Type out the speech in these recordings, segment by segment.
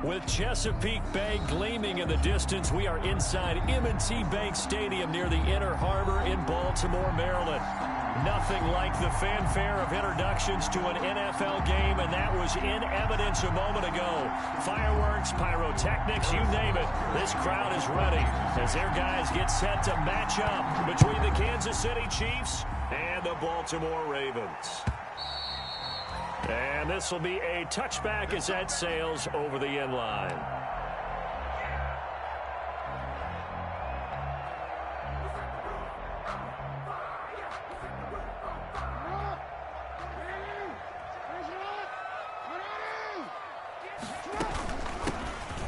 With Chesapeake Bay gleaming in the distance, we are inside M&T Bank Stadium near the Inner Harbor in Baltimore, Maryland. Nothing like the fanfare of introductions to an NFL game, and that was in evidence a moment ago. Fireworks, pyrotechnics, you name it. This crowd is ready as their guys get set to match up between the Kansas City Chiefs and the Baltimore Ravens. And this will be a touchback as that sails over the end line.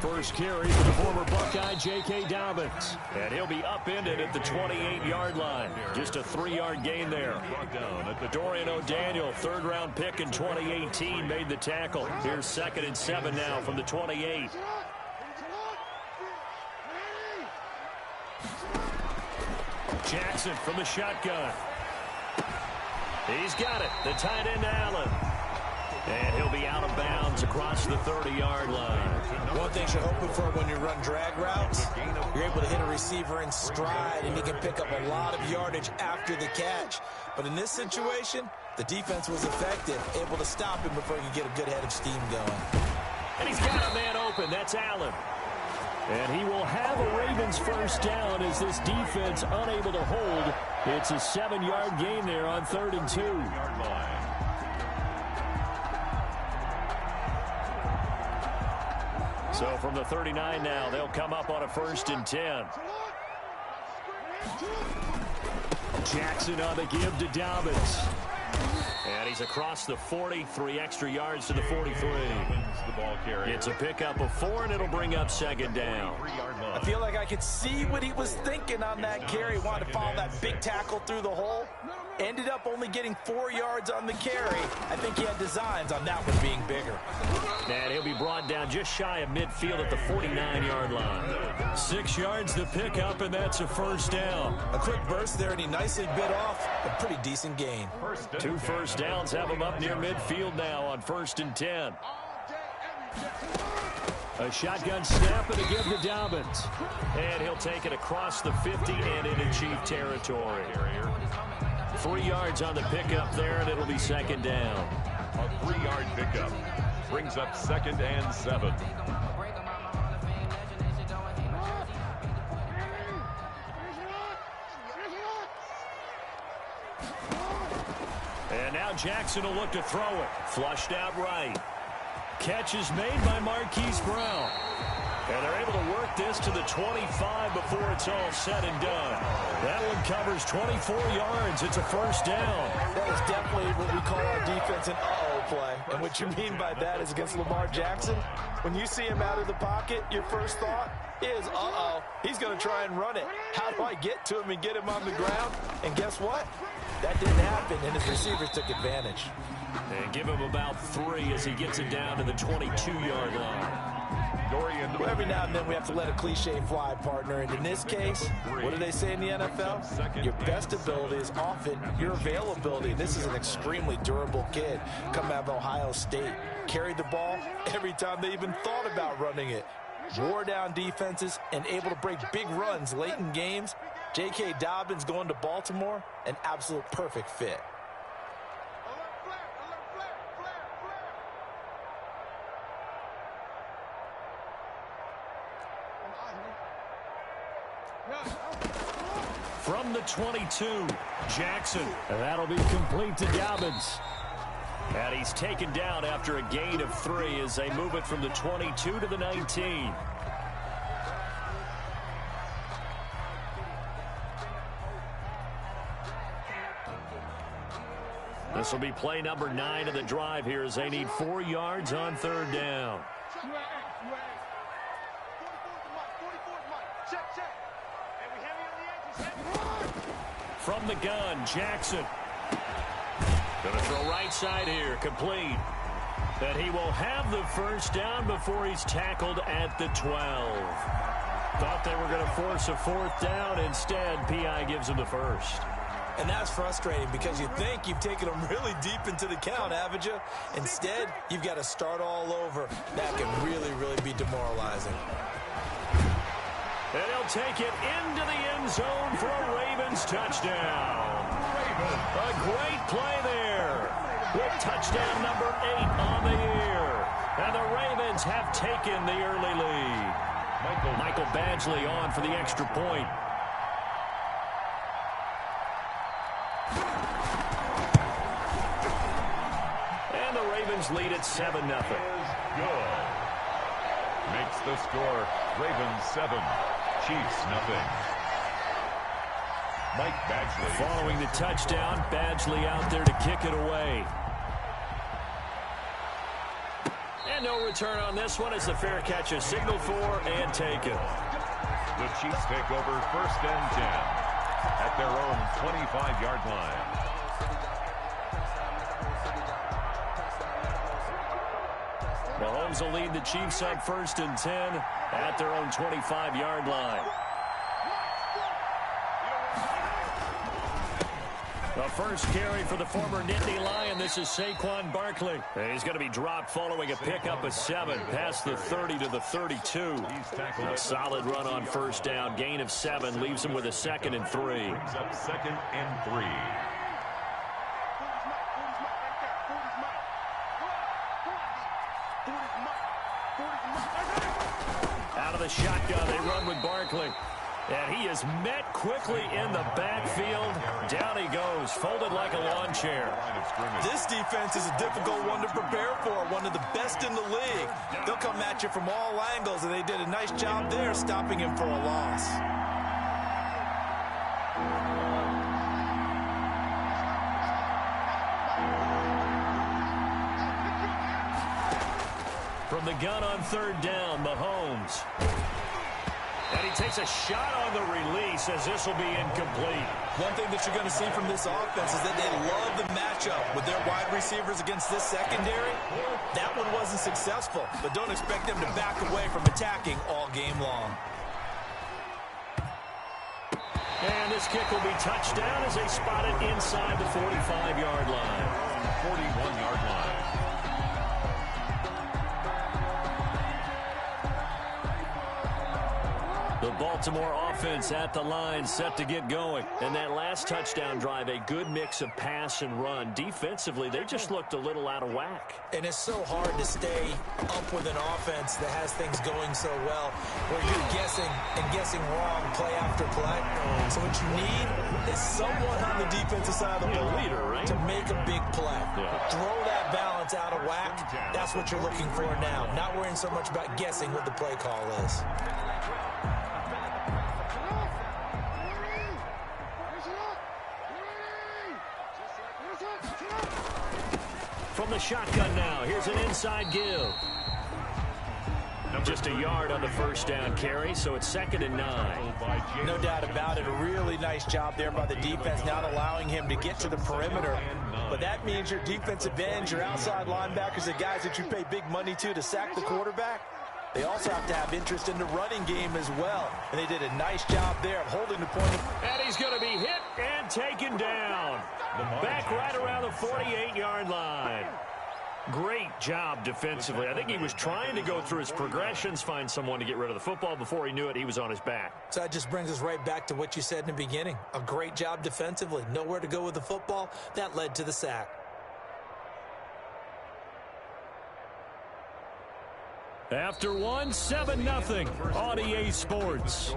First carry for the former Buckeye, J.K. Dobbins. And he'll be upended at the 28-yard line. Just a 3-yard gain there. Dorian O'Daniel, third-round pick in 2018, made the tackle. Here's 2nd and 7 now from the 28. Jackson from the shotgun. He's got it. The tight end, Allen. And he'll be out of bounds across the 30-yard line. One thing you're hoping for when you run drag routes, you're able to hit a receiver in stride, and he can pick up a lot of yardage after the catch. But in this situation, the defense was effective, able to stop him before he could get a good head of steam going. And he's got a man open. That's Allen. And he will have a Ravens first down as this defense unable to hold. It's a 7-yard gain there on 3rd and 2. So from the 39 now, they'll come up on a 1st and 10. Jackson on the give to Dobbins. And he's across the 40, 3 extra yards to the 43. It's a pickup of 4, and it'll bring up 2nd down. I feel like I could see what he was thinking on that carry. Wanted to follow that big tackle through the hole. Ended up only getting 4 yards on the carry. I think he had designs on that one being bigger. And he'll be brought down just shy of midfield at the 49-yard line. 6 yards the pickup, and that's a 1st down. A quick burst there, and he nicely bit off a pretty decent gain. 2 first downs have him up near midfield now on 1st and 10. A shotgun snap and a give to Dobbins. And he'll take it across the 50 and into Chief territory. 3 yards on the pickup there, and it'll be 2nd down. A 3-yard pickup brings up 2nd and 7. And now Jackson will look to throw it. Flushed out right. Catch is made by Marquise Brown. And they're able to work this to the 25 before it's all said and done. That one covers 24 yards. It's a 1st down. That is definitely what we call our defense an uh-oh play. And what you mean by that is against Lamar Jackson, when you see him out of the pocket, your first thought is, uh-oh, he's going to try and run it. How do I get to him and get him on the ground? And guess what? That didn't happen, and his receivers took advantage. And give him about 3 as he gets it down to the 22-yard line. Well, every now and then we have to let a cliche fly, partner. And in this case, what do they say in the NFL? Your best ability is often your availability. This is an extremely durable kid. Come out of Ohio State. Carried the ball every time they even thought about running it. Wore down defenses and able to break big runs late in games. J.K. Dobbins going to Baltimore, an absolute perfect fit. From the 22, Jackson. And that'll be complete to Dobbins. And he's taken down after a gain of 3 as they move it from the 22 to the 19. This will be play number 9 of the drive here as they need 4 yards on 3rd down. From the gun, Jackson. Going to throw right side here, complete. That he will have the 1st down before he's tackled at the 12. Thought they were going to force a 4th down. Instead, P.I. gives him the 1st. And that's frustrating because you think you've taken them really deep into the count, haven't you? Instead, you've got to start all over. That can really, really be demoralizing. And he'll take it into the end zone for a Ravens touchdown. A great play there with touchdown number 8 on the year. And the Ravens have taken the early lead. Michael Badgley on for the extra point. And the Ravens lead at 7-0. Good. Makes the score Ravens 7, Chiefs 0. Mike Badgley. Following the touchdown, Badgley out there to kick it away. And no return on this one as the fair catch is signaled for and taken. The Chiefs take over 1st and 10 at their own 25-yard line. Mahomes will lead the Chiefs up 1st and 10 at their own 25-yard line. The first carry for the former Nittany Lion. This is Saquon Barkley. He's going to be dropped following a pickup of 7 past the 30 to the 32. A solid run on 1st down. Gain of 7 leaves him with a 2nd and 3. Brings up 2nd and 3. Out of the shotgun, they run with Barkley. And he is met quickly in the backfield. Down he goes, folded like a lawn chair. This defense is a difficult one to prepare for, one of the best in the league. They'll come at you from all angles, and they did a nice job there stopping him for a loss. From the gun on 3rd down, Mahomes. And he takes a shot on the release as this will be incomplete. One thing that you're going to see from this offense is that they love the matchup with their wide receivers against this secondary. That one wasn't successful, but don't expect them to back away from attacking all game long. And this kick will be touched down as they spot it inside the 45-yard line. 41-yard line. The Baltimore offense at the line set to get going. And that last touchdown drive, a good mix of pass and run. Defensively, they just looked a little out of whack. And it's so hard to stay up with an offense that has things going so well, where you're guessing and guessing wrong play after play. So what you need is someone on the defensive side of the ball leader, right? to make a big play. Yeah. Throw that balance out of whack. That's what you're looking for now. Not worrying so much about guessing what the play call is. From the shotgun now, here's an inside give. Just a yard on the 1st down carry, so it's 2nd and 9. No doubt about it. A really nice job there by the defense, not allowing him to get to the perimeter. But that means your defensive ends, your outside linebackers, the guys that you pay big money to sack the quarterback, they also have to have interest in the running game as well. And they did a nice job there of holding the point. And he's going to be hit and taken down. Back right around the 48-yard line. Great job defensively. I think he was trying to go through his progressions, find someone to get rid of the football. Before he knew it, he was on his back. So that just brings us right back to what you said in the beginning. A great job defensively. Nowhere to go with the football. That led to the sack. After 7-0 on EA Sports.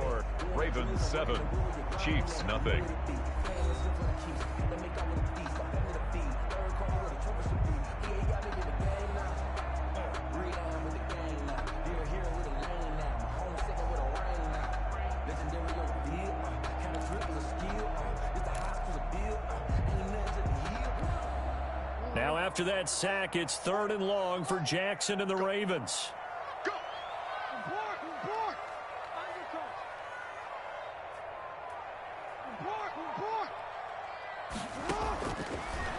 Ravens 7, Chiefs 0. Now after that sack, it's 3rd and long for Jackson and the Ravens.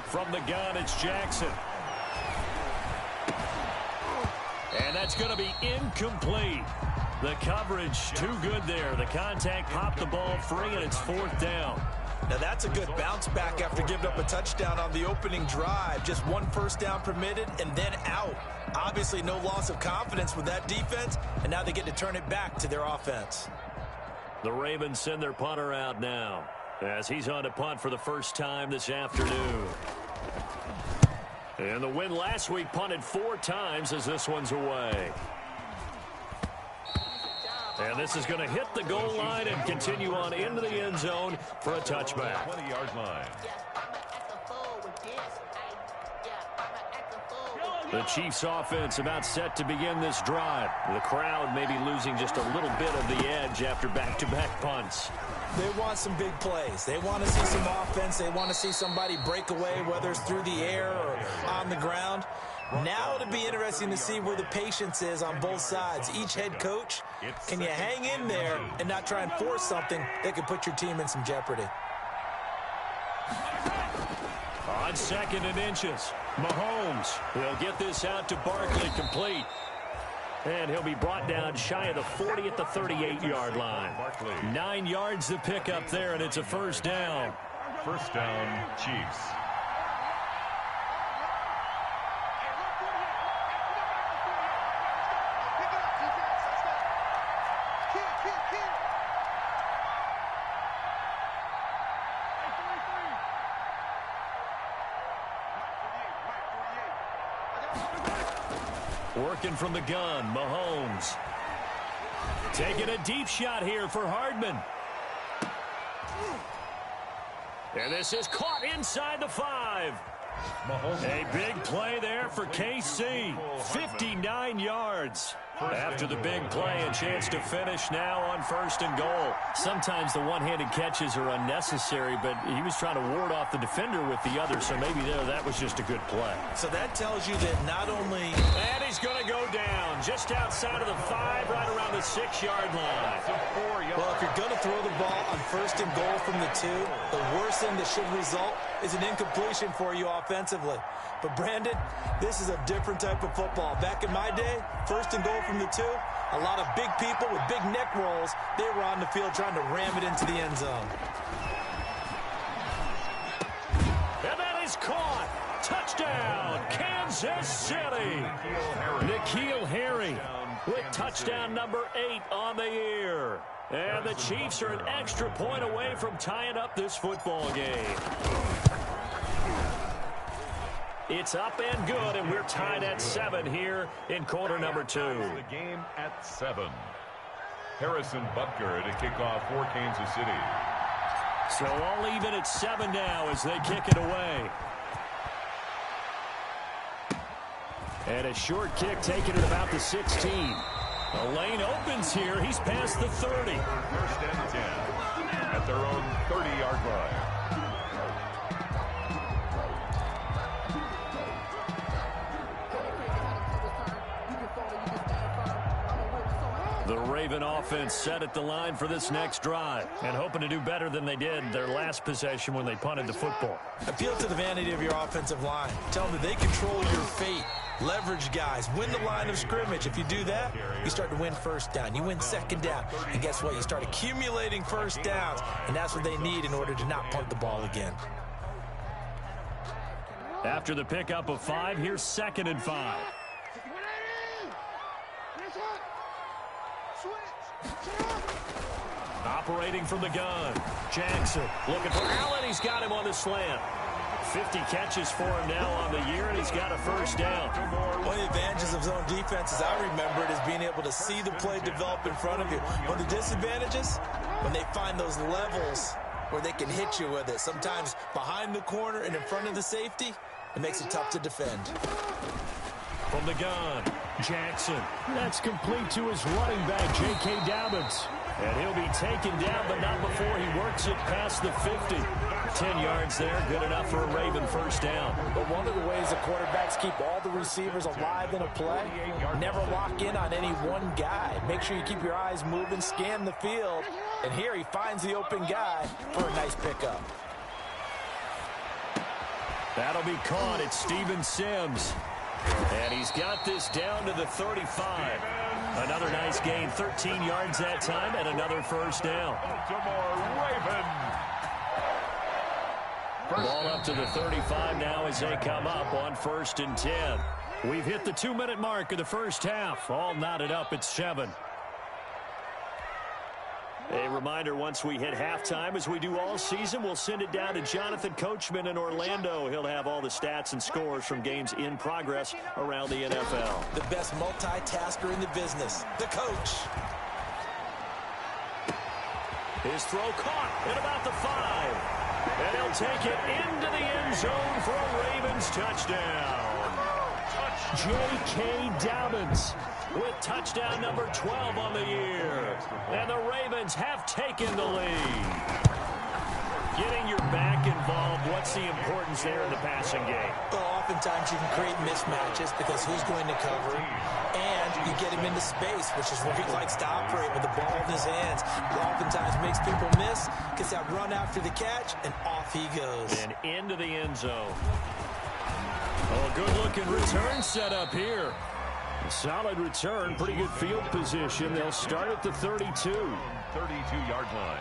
From the gun, it's Jackson. And that's going to be incomplete. The coverage too good there. The contact popped the ball free, and it's 4th down. Now that's a good bounce back after giving up a touchdown on the opening drive. Just one 1st down permitted and then out. Obviously, no loss of confidence with that defense, and now they get to turn it back to their offense. The Ravens send their punter out now as he's on to punt for the first time this afternoon. And the win last week punted 4 times as this one's away. And this is going to hit the goal line and continue on into the end zone for a touchback. 20-yard line. The Chiefs offense about set to begin this drive. The crowd may be losing just a little bit of the edge after back-to-back punts. They want some big plays. They want to see some offense. They want to see somebody break away, whether it's through the air or on the ground. Now it'll be interesting to see where the patience is on both sides. Each head coach, can you hang in there and not try and force something that could put your team in some jeopardy? On 2nd and inches, Mahomes will get this out to Barkley complete. And he'll be brought down shy of the 40 at the 38-yard line. 9 yards to pick up there, and it's a first down. First down, Chiefs. Working from the gun, Mahomes. Taking a deep shot here for Hardman. And this is caught inside the 5. A big play there for KC. 59 yards. After the big play, a chance to finish now on 1st and goal. Sometimes the one-handed catches are unnecessary, but he was trying to ward off the defender with the other, so maybe that was just a good play. So that tells you that not only... And he's going to go down just outside of the 5, right around the 6-yard line. Well, if you're going to throw the ball on 1st and goal from the 2, the worst thing that should result is an incompletion for you offensively. But, Brandon, this is a different type of football. Back in my day, 1st and goal from the 2, a lot of big people with big neck rolls, they were on the field trying to ram it into the end zone. And that is caught. Touchdown, Kansas City. N'Keal Harry with touchdown number 8 on the year. And the Chiefs are an extra point away from tying up this football game. It's up and good, and we're tied at 7 here in quarter number 2. The game at 7. Harrison Butker to kick off for Kansas City. So all even at 7 now as they kick it away. And a short kick taken at about the 16. The lane opens here. He's past the 30. 1st and 10 at their own 30-yard line. The Raven offense set at the line for this next drive and hoping to do better than they did their last possession when they punted the football. Appeal to the vanity of your offensive line. Tell them that they control your fate. Leverage guys. Win the line of scrimmage. If you do that, you start to win 1st down. You win 2nd down. And guess what? You start accumulating 1st downs. And that's what they need in order to not punt the ball again. After the pickup of 5, here's 2nd and 5. Operating from the gun. Jackson looking for Allen. He's got him on the slant. 50 catches for him now on the year, and he's got a 1st down. One of the advantages of zone defense, as I remember it, is being able to see the play develop in front of you. One of the disadvantages, when they find those levels where they can hit you with it, sometimes behind the corner and in front of the safety, it makes it tough to defend. From the gun, Jackson. That's complete to his running back, J.K. Dobbins. And he'll be taken down, but not before he works it past the 50. 10 yards there, good enough for a Raven 1st down. But one of the ways the quarterbacks keep all the receivers alive in a play, never lock in on any one guy. Make sure you keep your eyes moving, scan the field. And here he finds the open guy for a nice pickup. That'll be caught at Steven Sims. And he's got this down to the 35. Another nice gain, 13 yards that time, and another 1st down. Baltimore Ravens. Ball up to the 35 now as they come up on 1st and 10. We've hit the 2-minute mark of the first half. All knotted up at 7. A reminder, once we hit halftime, as we do all season, we'll send it down to Jonathan Coachman in Orlando. He'll have all the stats and scores from games in progress around the NFL. The best multitasker in the business, the coach. His throw caught at about the 5. And he'll take it into the end zone for a Ravens touchdown. J.K. Dobbins with touchdown number 12 on the year. And the Ravens have taken the lead. Getting your back involved, what's the importance there in the passing game? Well, oftentimes you can create mismatches because who's going to cover, and you get him into space, which is where he likes to operate with the ball in his hands. It oftentimes makes people miss, gets that run after the catch, and off he goes. And into the end zone. Oh, good-looking return set up here. A solid return, pretty good field position. They'll start at the 32. 32-yard line.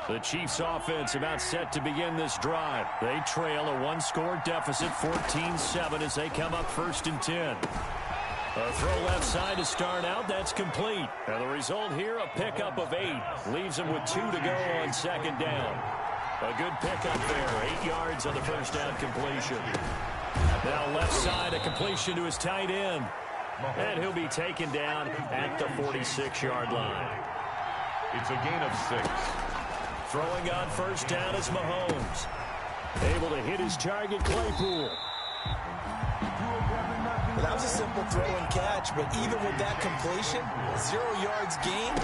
The Chiefs offense about set to begin this drive. They trail a one-score deficit, 14-7, as they come up 1st and 10. A throw left side to start out. That's complete. And the result here, a pickup of 8. Leaves them with 2 to go on 2nd down. A good pickup there. 8 yards on the first down completion. Now left side, a completion to his tight end. And he'll be taken down at the 46-yard line. It's a gain of 6. Throwing on 1st down is Mahomes. Able to hit his target, Claypool. That was a simple throw and catch, but even with that completion, 0 yards gained,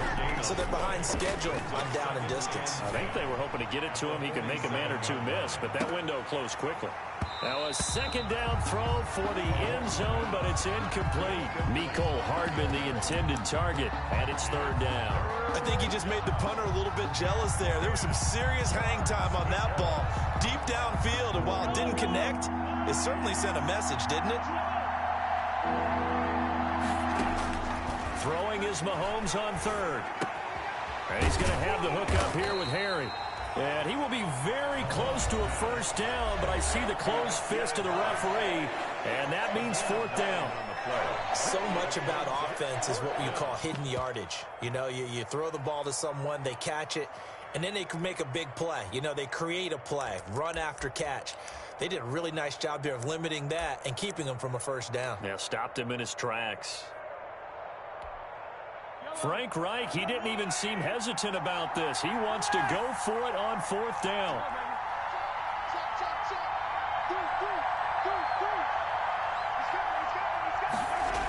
so they're behind schedule on down and distance. I think they were hoping to get it to him. He could make a man or two miss, but that window closed quickly. Now a 2nd down throw for the end zone, but it's incomplete. Mecole Hardman, the intended target, and it's 3rd down. I think he just made the punter a little bit jealous there. There was some serious hang time on that ball, deep downfield, and while it didn't connect, it certainly sent a message, didn't it? Throwing is Mahomes on 3rd. And he's going to have the hook up here with Harry. And he will be very close to a 1st down, but I see the closed fist of the referee, and that means 4th down. So much about offense is what you call hidden yardage. You know, you throw the ball to someone, they catch it, and then they can make a big play. You know, they create a play, run after catch. They did a really nice job there of limiting that and keeping him from a 1st down. Yeah, stopped him in his tracks. Frank Reich, he didn't even seem hesitant about this. He wants to go for it on 4th down.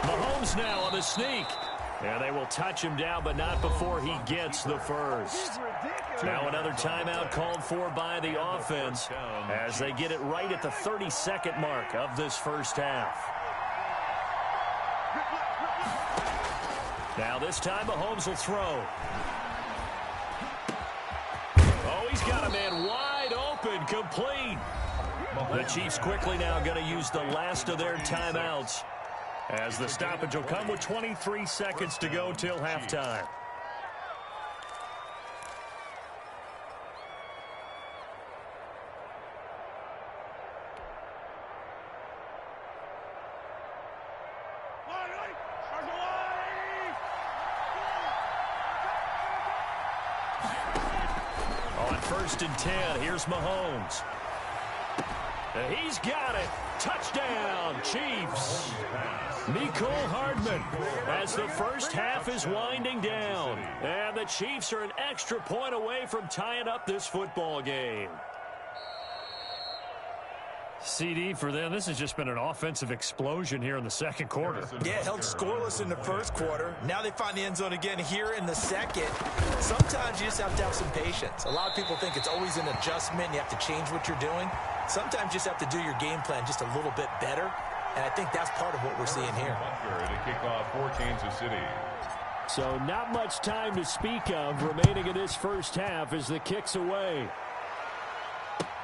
Mahomes now on the sneak. And they will touch him down, but not before he gets the 1st. Now another timeout called for by the offense as they get it right at the 32nd mark of this first half. Now this time Mahomes will throw. Oh, he's got a man wide open, complete. The Chiefs quickly now going to use the last of their timeouts as the stoppage will come with 23 seconds to go till halftime. On 1st and 10, here's Mahomes. He's got it. Touchdown, Chiefs. Mecole Hardman as the first half is winding down. And the Chiefs are an extra point away from tying up this football game. CD for them, this has just been an offensive explosion here in the 2nd quarter. Yeah, held scoreless in the 1st quarter. Now they find the end zone again here in the 2nd. Sometimes you just have to have some patience. A lot of people think it's always an adjustment. You have to change what you're doing. Sometimes you just have to do your game plan just a little bit better. And I think that's part of what we're seeing here. To kick off for Kansas City. So not much time to speak of remaining in this first half as the kick's away.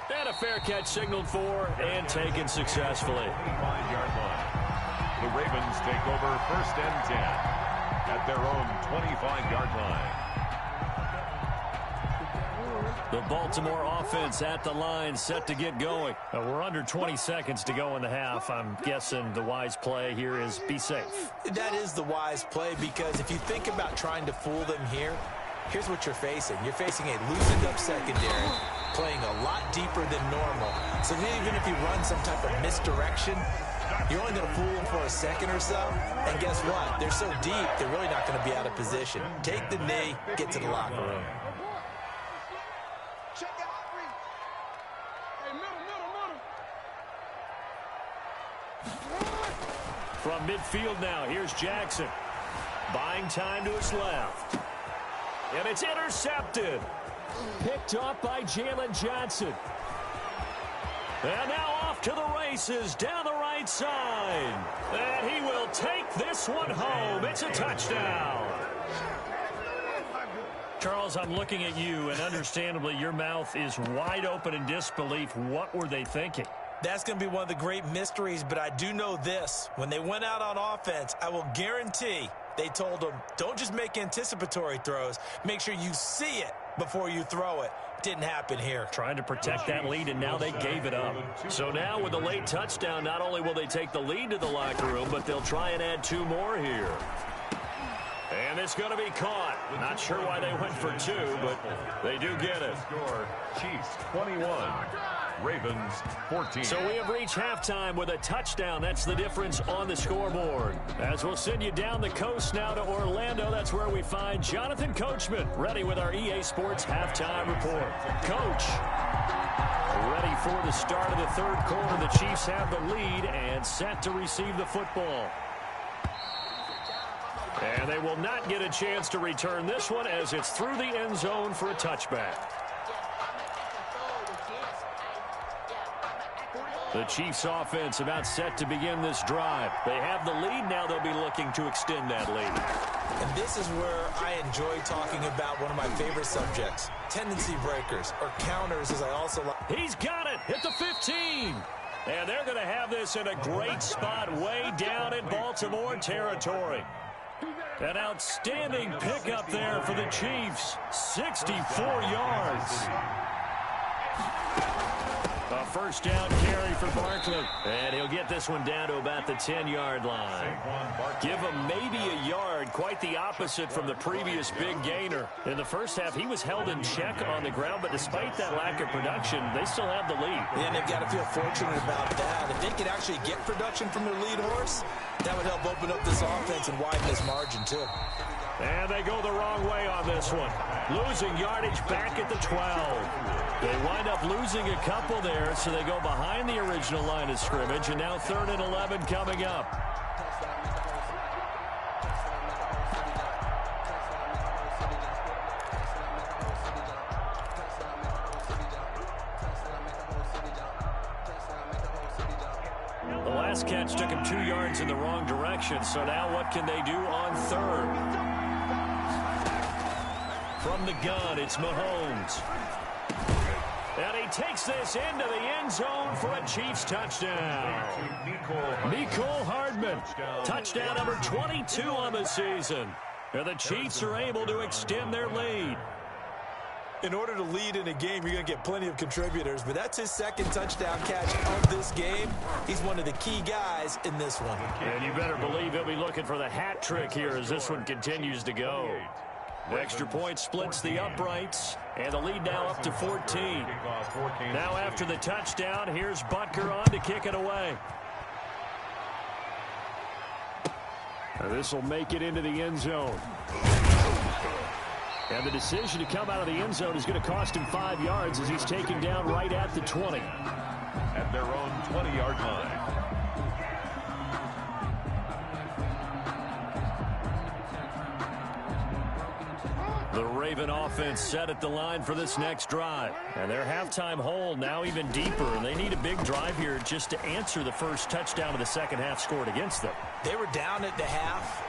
And a fair catch signaled for and taken successfully. 25-yard line. The Ravens take over 1st and 10 at their own 25-yard line. The Baltimore offense at the line, set to get going. We're under 20 seconds to go in the half. I'm guessing the wise play here is be safe. That is the wise play, because if you think about trying to fool them here, here's what you're facing. You're facing a loosened up secondary, playing a lot deeper than normal. So even if you run some type of misdirection, you're only going to fool them for a second or so. And guess what? They're so deep, they're really not going to be out of position. Take the knee, get to the locker room. From midfield now, here's Jackson. Buying time to his left. And it's intercepted. Picked up by Jalen Johnson. And now off to the races down the right side. And he will take this one home. It's a touchdown. Charles, I'm looking at you, and understandably your mouth is wide open in disbelief. What were they thinking? That's going to be one of the great mysteries, but I do know this. When they went out on offense, I will guarantee they told them, don't just make anticipatory throws. Make sure you see it before you throw it. Didn't happen here. Trying to protect that lead, and now they gave it up. So now with the late touchdown, not only will they take the lead to the locker room, but they'll try and add 2 more here. And it's going to be caught. Not sure why they went for 2, but they do get it. Score, Chiefs 21. Ravens 14. So we have reached halftime with a touchdown. That's the difference on the scoreboard. As we'll send you down the coast now to Orlando, that's where we find Jonathan Coachman ready with our EA Sports halftime report. Coach, ready for the start of the third quarter. The Chiefs have the lead and set to receive the football. And they will not get a chance to return this one as it's through the end zone for a touchback. The Chiefs offense about set to begin this drive. They have the lead. Now they'll be looking to extend that lead. And this is where I enjoy talking about one of my favorite subjects, tendency breakers, or counters, as I also like. He's got it at the 15. And they're going to have this in a great spot way down in Baltimore territory. An outstanding pickup there for the Chiefs. 64 yards. A first down carry for Barkley. And he'll get this one down to about the 10-yard line. Give him maybe a yard, quite the opposite from the previous big gainer. In the first half, he was held in check on the ground, but despite that lack of production, they still have the lead. And they've got to feel fortunate about that. If they could actually get production from their lead horse, that would help open up this offense and widen this margin, too. And they go the wrong way on this one. Losing yardage back at the 12. They wind up losing a couple there, so they go behind the original line of scrimmage, and now 3rd and 11 coming up. The last catch took him 2 yards in the wrong direction, so now what can they do on 3rd? From the gun, it's Mahomes. And he takes this into the end zone for a Chiefs touchdown. Mecole Hardman, touchdown number 22 on the season. And the Chiefs are able to extend their lead. In order to lead in a game, you're going to get plenty of contributors, but that's his 2nd touchdown catch of this game. He's one of the key guys in this one. And you better believe he'll be looking for the hat trick here as this one continues to go. The extra point splits the uprights, and the lead now up to 14. Now after the touchdown, here's Butker on to kick it away. This will make it into the end zone. And the decision to come out of the end zone is going to cost him 5 yards as he's taken down right at the 20. At their own 20-yard line. The Raven offense set at the line for this next drive. And their halftime hole now even deeper. And they need a big drive here just to answer the first touchdown of the second half scored against them. They were down at the half.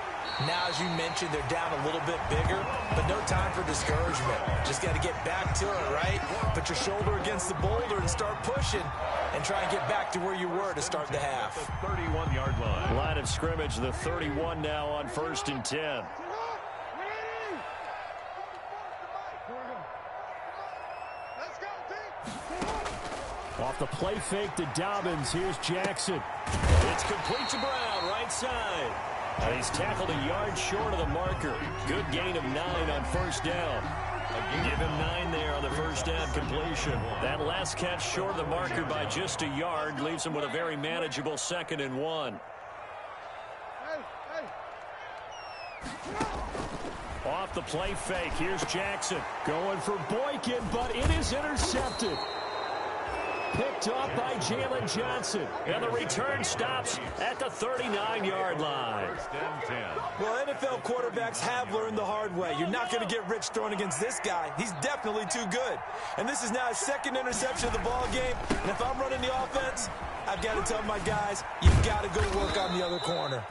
Now, as you mentioned, they're down a little bit bigger, but no time for discouragement. Just got to get back to it, right? Put your shoulder against the boulder and start pushing and try and get back to where you were to start the half. The 31-yard line. Line of scrimmage, the 31 now on 1st and 10. Off the play fake to Dobbins. Here's Jackson. It's complete to Brown, right side. And he's tackled a yard short of the marker. Good gain of 9 on first down. Give him 9 there on the first down completion. That last catch short of the marker by just a yard leaves him with a very manageable 2nd and 1. Off the play fake, here's Jackson. Going for Boykin, but it is intercepted. Picked off by Jalen Johnson. And the return stops at the 39-yard line. Well, NFL quarterbacks have learned the hard way. You're not going to get rich throwing against this guy. He's definitely too good. And this is now his 2nd interception of the ball game. And if I'm running the offense, I've got to tell my guys, you've got to go to work on the other corner.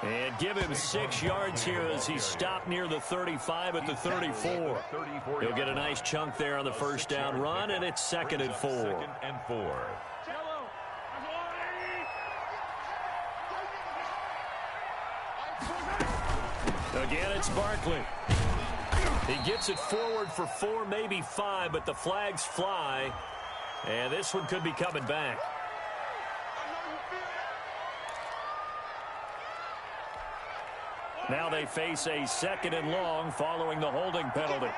And give him 6 yards here as he stopped near the 35 at the 34. He'll get a nice chunk there on the first down run, and it's 2nd and 4. Again, it's Barkley. He gets it forward for 4, maybe 5, but the flags fly. And this one could be coming back. Now they face a 2nd and long following the holding penalty.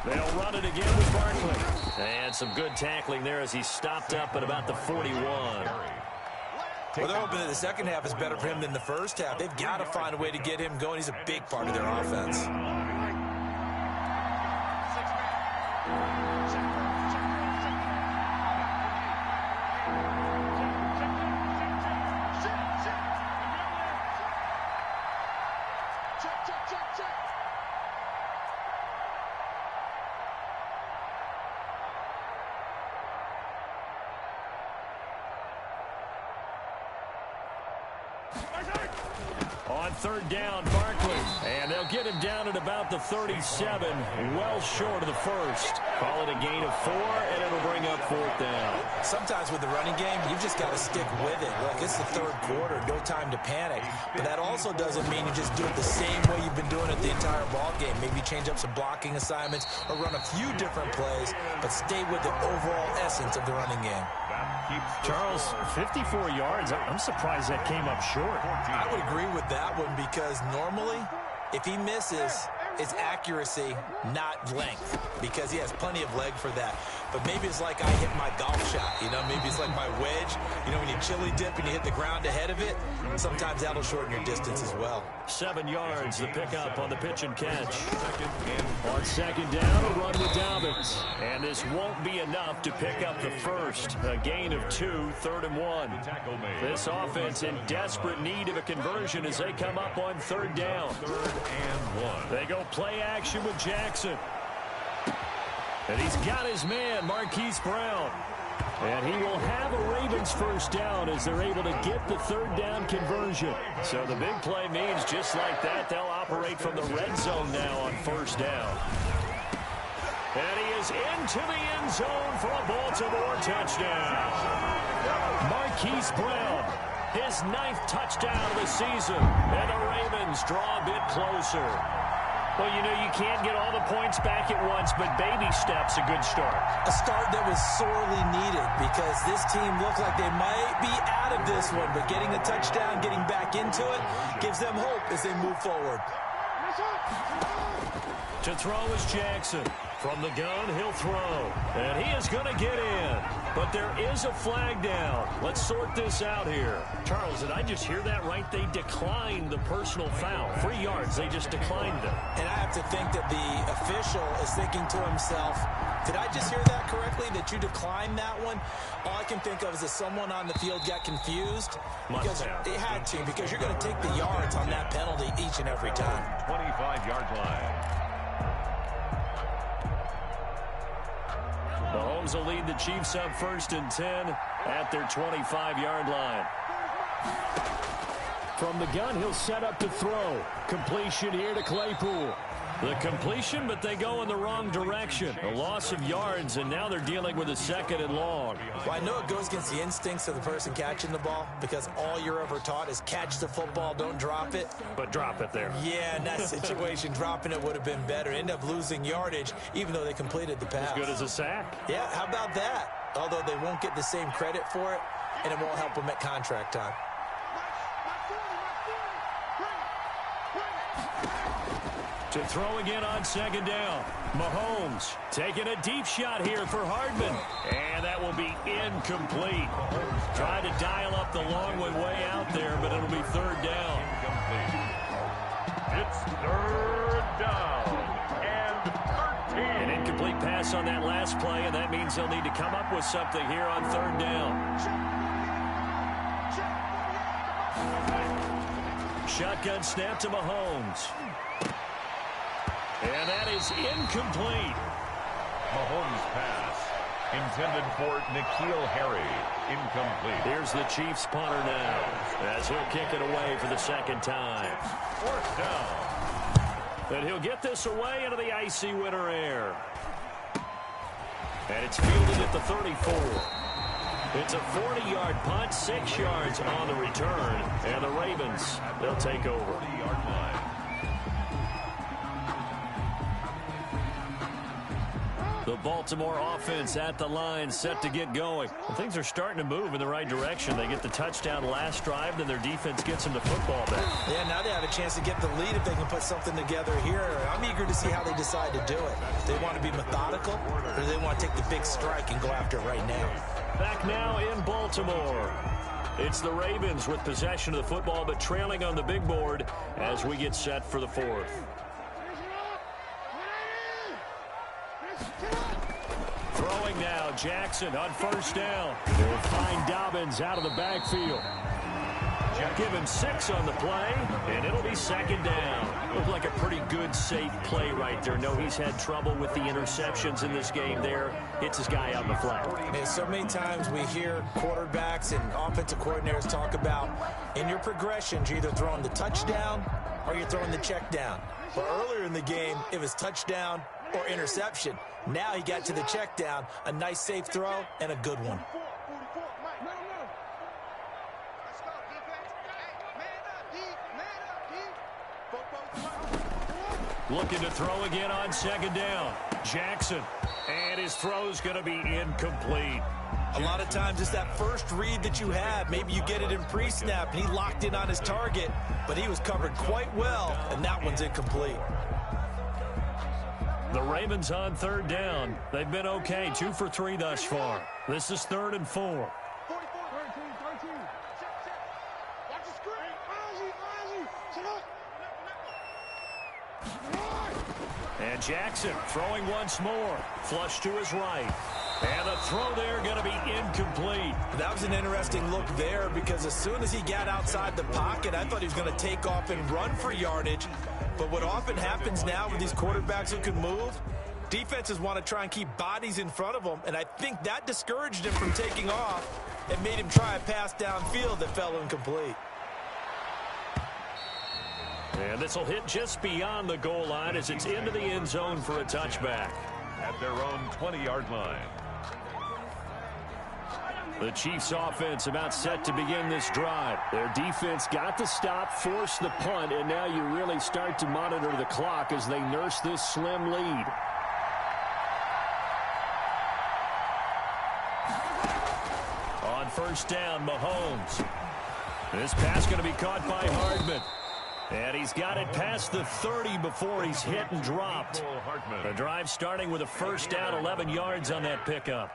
They'll run it again with Barkley. And some good tackling there as he stopped up at about the 41. Well, they're hoping that the second half is better for him than the first half. They've got to find a way to get him going. He's a big part of their offense. On 3rd down, Barkley. And they'll get him down at about the 37, well short of the first. Call it a gain of 4, and it'll bring up 4th down. Sometimes with the running game, you've just got to stick with it. Look, it's the 3rd quarter, no time to panic. But that also doesn't mean you just do it the same way you've been doing it the entire ball game. Maybe change up some blocking assignments or run a few different plays, but stay with the overall essence of the running game. Charles, 54 yards. I'm surprised that came up short. I would agree with that one because normally, if he misses, it's accuracy, not length, because he has plenty of leg for that. But maybe it's like I hit my golf shot, you know, maybe it's like my wedge. You know, when you chili dip and you hit the ground ahead of it, sometimes that'll shorten your distance as well. 7 yards, the pickup on the pitch and catch. On 2nd down, a run with Dobbins. And this won't be enough to pick up the first. A gain of 2, 3rd and 1. This offense in desperate need of a conversion as they come up on 3rd down. 3rd and 1. They go play action with Jackson. And he's got his man, Marquise Brown. And he will have a Ravens first down as they're able to get the 3rd down conversion. So the big play means just like that, they'll operate from the red zone now on 1st down. And he is into the end zone for a Baltimore touchdown. Marquise Brown, his 9th touchdown of the season. And the Ravens draw a bit closer. Well, you know, you can't get all the points back at once, but baby steps, a good start. A start that was sorely needed because this team looked like they might be out of this one, but getting a touchdown, getting back into it, gives them hope as they move forward. To throw is Jackson. From the gun, he'll throw. And he is going to get in. But there is a flag down. Let's sort this out here. Charles, did I just hear that right? They declined the personal foul. 3 yards, they just declined them. And I have to think that the official is thinking to himself, did I just hear that correctly, that you declined that one? All I can think of is that someone on the field got confused. Because they had to, because you're going to take the yards on that penalty each and every time. 25-yard line. Mahomes will lead the Chiefs up 1st and 10 at their 25-yard line. From the gun, he'll set up to throw. Completion here to Claypool. The completion, but they go in the wrong direction. A loss of yards, and now they're dealing with a 2nd and long. Well, I know it goes against the instincts of the person catching the ball because all you're ever taught is catch the football, don't drop it. But drop it there. Yeah, in that situation, dropping it would have been better. End up losing yardage, even though they completed the pass. As good as a sack. Yeah, how about that? Although they won't get the same credit for it, and it won't help them at contract time. To throw again on 2nd down. Mahomes taking a deep shot here for Hardman. And that will be incomplete. Tried to dial up the long way out there, but it'll be 3rd down. It's 3rd down and 13. An incomplete pass on that last play, and that means they'll need to come up with something here on 3rd down. Shotgun snap to Mahomes. And that is incomplete. Mahomes' pass intended for N'Keal Harry. Incomplete. Here's the Chiefs punter now as he'll kick it away for the 2nd time. 4th down. And he'll get this away into the icy winter air. And it's fielded at the 34. It's a 40-yard punt, 6 yards on the return. And the Ravens, they'll take over. 40-yard line. The Baltimore offense at the line, set to get going. Well, things are starting to move in the right direction. They get the touchdown last drive, then their defense gets them the football back. Yeah, now they have a chance to get the lead if they can put something together here. I'm eager to see how they decide to do it. They want to be methodical, or they want to take the big strike and go after it right now. Back now in Baltimore. It's the Ravens with possession of the football, but trailing on the big board as we get set for the 4th. Throwing now, Jackson on 1st down. They'll find Dobbins out of the backfield. Give him 6 on the play, and it'll be 2nd down. Looked like a pretty good, safe play right there. No, he's had trouble with the interceptions in this game there. Hits his guy out in the flat. And so many times we hear quarterbacks and offensive coordinators talk about in your progressions, you're either throwing the touchdown or you're throwing the check down. But earlier in the game, it was touchdown or interception. Now he got to the check down, a nice safe throw, and a good one. Looking to throw again on 2nd down. Jackson. And his throw's going to be incomplete. A lot of times it's that first read that you have. Maybe you get it in pre-snap, and he locked in on his target, but he was covered quite well, and that one's incomplete. The Ravens on 3rd down. They've been okay, 2 for 3 thus far. This is 3rd and 4. And Jackson throwing once more. Flush to his right. And the throw there going to be incomplete. That was an interesting look there because as soon as he got outside the pocket, I thought he was going to take off and run for yardage. But what often happens now with these quarterbacks who can move, defenses want to try and keep bodies in front of them, and I think that discouraged him from taking off and made him try a pass downfield that fell incomplete. And this will hit just beyond the goal line as it's into the end zone for a touchback. At their own 20-yard line. The Chiefs offense about set to begin this drive. Their defense got the stop, forced the punt, and now you really start to monitor the clock as they nurse this slim lead. On 1st down, Mahomes. This pass going to be caught by Hardman. And he's got it past the 30 before he's hit and dropped. The drive starting with a 1st down, 11 yards on that pickup.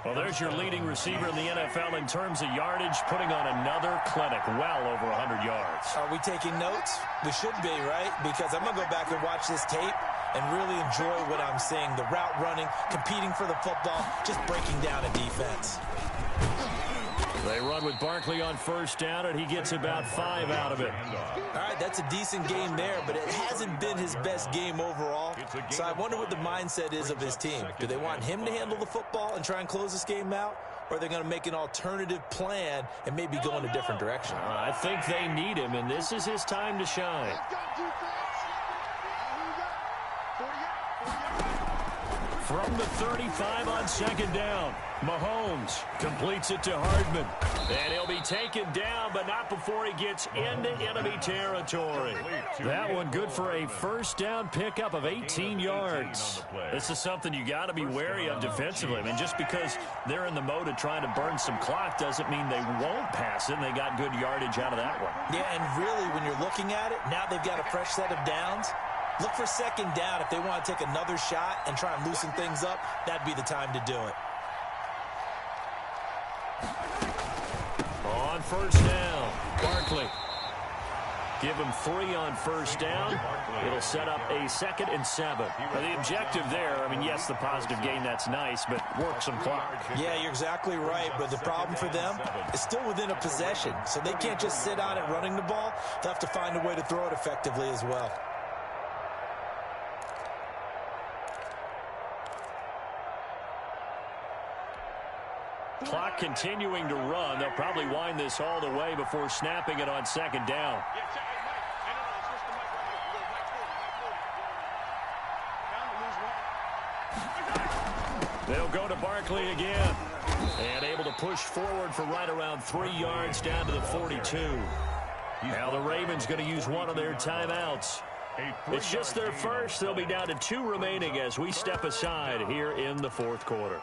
Well, there's your leading receiver in the NFL in terms of yardage, putting on another clinic, well over 100 yards. Are we taking notes? We should be, right? Because I'm going to go back and watch this tape and really enjoy what I'm seeing. The route running, competing for the football, just breaking down a defense. They run with Barkley on 1st down, and he gets about 5 out of it. All right, that's a decent game there, but it hasn't been his best game overall. So I wonder what the mindset is of his team. Do they want him to handle the football and try and close this game out? Or are they going to make an alternative plan and maybe go in a different direction? I think they need him, and this is his time to shine. From the 35 on second down, Mahomes completes it to Hardman. And he'll be taken down, but not before he gets into enemy territory. That one good for a first down pickup of 18 yards. This is something you got to be wary of defensively. I mean, just because they're in the mode of trying to burn some clock doesn't mean they won't pass it, and they got good yardage out of that one. Yeah, and really, when you're looking at it, now they've got a fresh set of downs. Look for second down. If they want to take another shot and try and loosen things up, that'd be the time to do it. On first down, Barkley. Give him 3 on first down. It'll set up a 2nd and 7. Now, the objective there, I mean, yes, the positive gain, that's nice, but work some clock. Yeah, you're exactly right, but the problem for them is still within a possession, so they can't just sit on it running the ball. They'll have to find a way to throw it effectively as well. Clock continuing to run. They'll probably wind this all the way before snapping it on second down. They'll go to Barkley again. And able to push forward for right around 3 yards down to the 42. Now the Ravens going to use one of their timeouts. It's just their first. They'll be down to 2 remaining as we step aside here in the fourth quarter.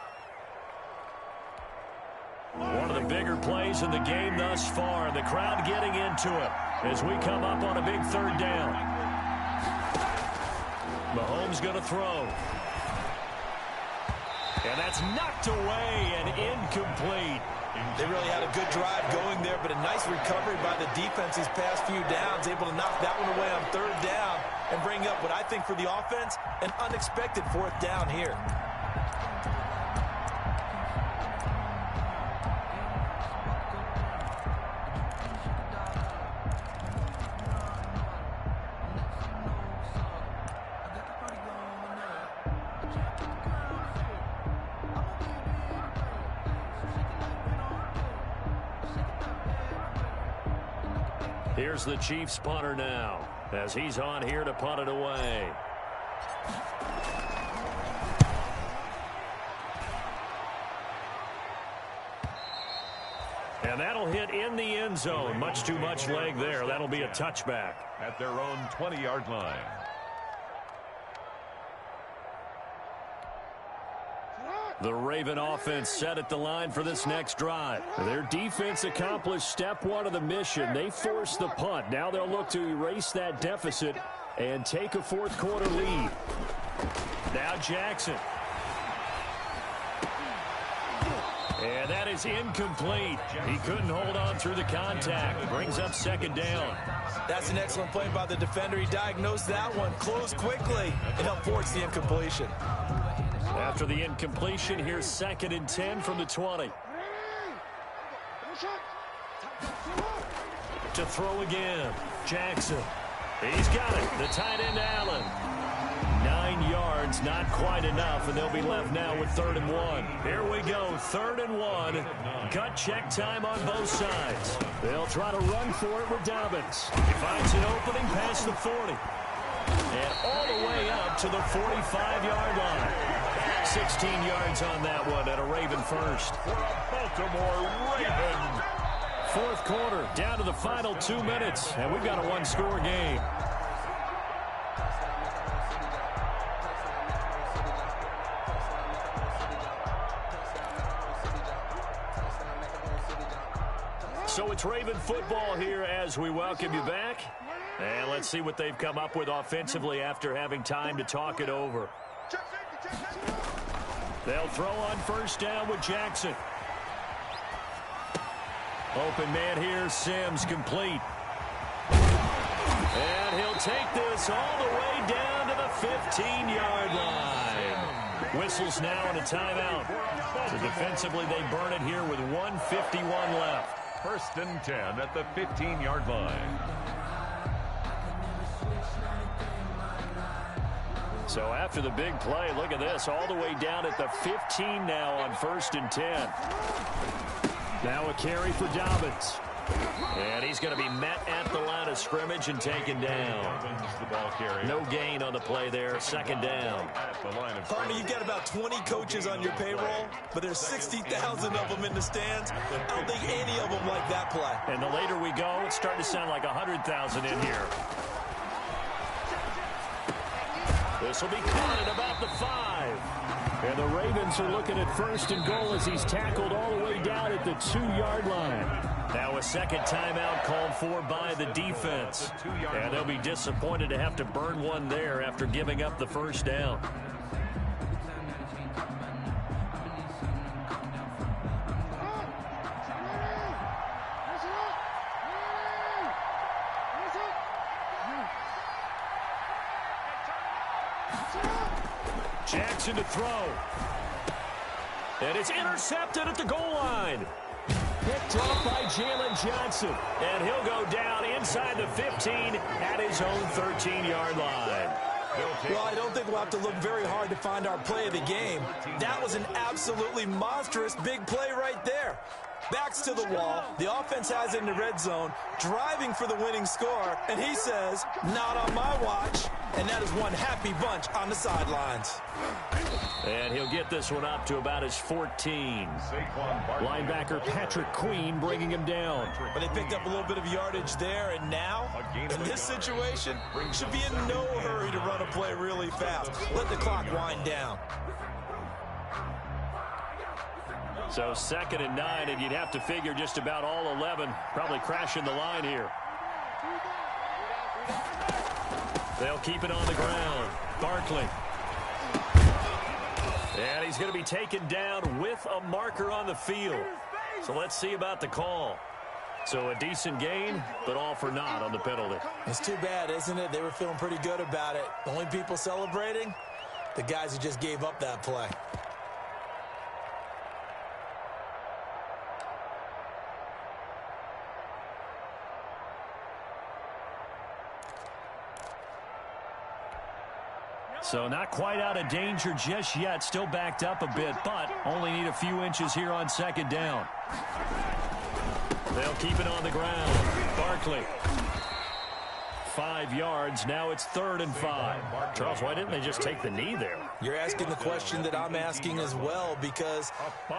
One of the bigger plays in the game thus far. The crowd getting into it as we come up on a big third down. Mahomes going to throw. And that's knocked away and incomplete. They really had a good drive going there, but a nice recovery by the defense these past few downs, able to knock that one away on third down and bring up what I think for the offense, an unexpected 4th down here. Here's the Chiefs punter now as he's on here to punt it away. And that'll hit in the end zone. Much too much leg there. That'll be a touchback. At their own 20-yard line. The Raven offense set at the line for this next drive. Their defense accomplished step 1 of the mission. They forced the punt. Now they'll look to erase that deficit and take a fourth quarter lead. Now Jackson. And that is incomplete. He couldn't hold on through the contact. Brings up second down. That's an excellent play by the defender. He diagnosed that one, closed quickly, and helped force the incompletion. After the incompletion, here's 2nd and 10 from the 20. To throw again, Jackson. He's got it. The tight end, Allen. 9 yards, not quite enough, and they'll be left now with 3rd and 1. Here we go, 3rd and 1. Gut check time on both sides. They'll try to run for it with Dobbins. He finds an opening past the 40. And all the way up to the 45-yard line. 16 yards on that one and a Raven first. For a Baltimore Raven. Fourth quarter, down to the final 2 minutes, and we've got a 1-score game. So it's Raven football here as we welcome you back. And let's see what they've come up with offensively after having time to talk it over. They'll throw on first down with Jackson. Open man here, Sims, complete. And he'll take this all the way down to the 15-yard line. Whistles now and a timeout. So defensively, they burn it here with 1:51 left. 1st and 10 at the 15-yard line. So after the big play, look at this, all the way down at the 15 now on 1st and 10. Now a carry for Dobbins. And he's going to be met at the line of scrimmage and taken down. No gain on the play there. Second down. Partner, you've got about 20 coaches on your payroll, but there's 60,000 of them in the stands. I don't think any of them like that play. And the later we go, it's starting to sound like 100,000 in here. This will be caught at about the 5. And the Ravens are looking at first and goal as he's tackled all the way down at the 2-yard line. Now a second timeout called for by the defense. And they'll be disappointed to have to burn one there after giving up the first down. Jackson to throw. And it's intercepted at the goal line. Picked off by Jalen Johnson. And he'll go down inside the 15 at his own 13-yard line. Well, I don't think we'll have to look very hard to find our play of the game. That was an absolutely monstrous big play right there. Backs to the wall. The offense has it in the red zone, driving for the winning score. And he says, not on my watch. And that is one happy bunch on the sidelines. And he'll get this one up to about his 14. Linebacker Patrick Queen bringing him down. But they picked up a little bit of yardage there, and now, in this situation, should be in no hurry to run a play really fast. Let the clock wind down. So 2nd and 9, and you'd have to figure just about all 11 probably crashing the line here. They'll keep it on the ground. Barkley. And he's going to be taken down with a marker on the field. So let's see about the call. So a decent gain, but all for naught on the penalty. It's too bad, isn't it? They were feeling pretty good about it. The only people celebrating, the guys who just gave up that play. So not quite out of danger just yet. Still backed up a bit, but only need a few inches here on 2nd down. They'll keep it on the ground. Barkley. 5 yards. Now it's 3rd and 5. Charles, why didn't they just take the knee there? You're asking the question that I'm asking as well, because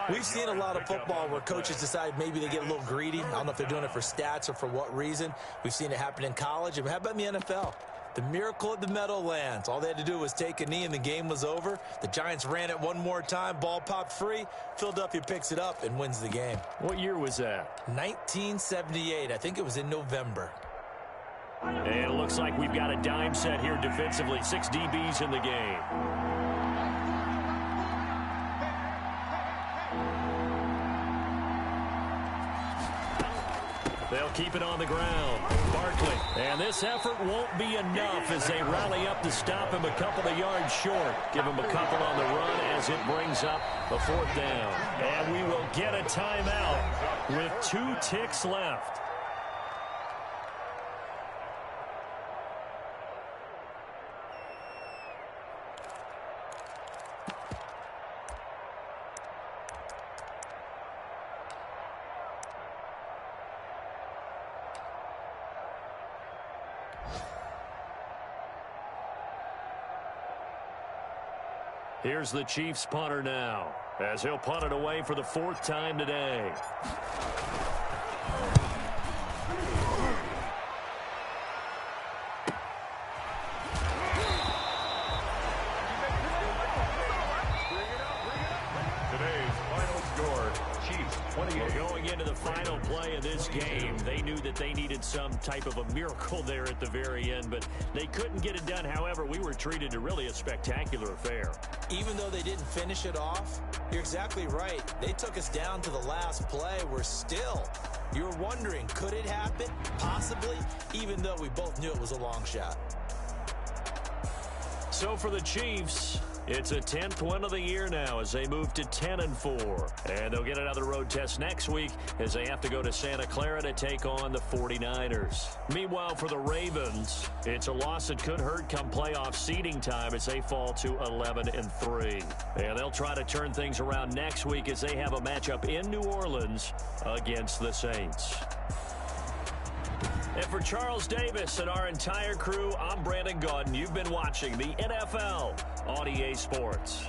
we've seen a lot of football where coaches decide maybe they get a little greedy. I don't know if they're doing it for stats or for what reason. We've seen it happen in college. And how about in the NFL? The miracle of the Meadowlands. All they had to do was take a knee and the game was over. The Giants ran it one more time. Ball popped free. Philadelphia picks it up and wins the game. What year was that? 1978. I think it was in November. And it looks like we've got a dime set here defensively. 6 DBs in the game. They'll keep it on the ground. Barkley. And this effort won't be enough as they rally up to stop him a couple of yards short. Give him a couple on the run as it brings up the 4th down. And we will get a timeout with 2 ticks left. Here's the Chiefs punter now, as he'll punt it away for the 4th time today. Today's final score, Chiefs 28. Going into the final play of this game, they knew that they needed some type of a miracle there at the very end, but they couldn't get it done. However, we were treated to really a spectacular affair. Even though they didn't finish it off, you're exactly right. They took us down to the last play. We're still, you're wondering, could it happen? Possibly, even though we both knew it was a long shot. So for the Chiefs, it's a 10th win of the year now as they move to 10-4. And they'll get another road test next week as they have to go to Santa Clara to take on the 49ers. Meanwhile, for the Ravens, it's a loss that could hurt come playoff seeding time as they fall to 11-3. And they'll try to turn things around next week as they have a matchup in New Orleans against the Saints. And for Charles Davis and our entire crew, I'm Brandon Gaudin. You've been watching the NFL on EA Sports.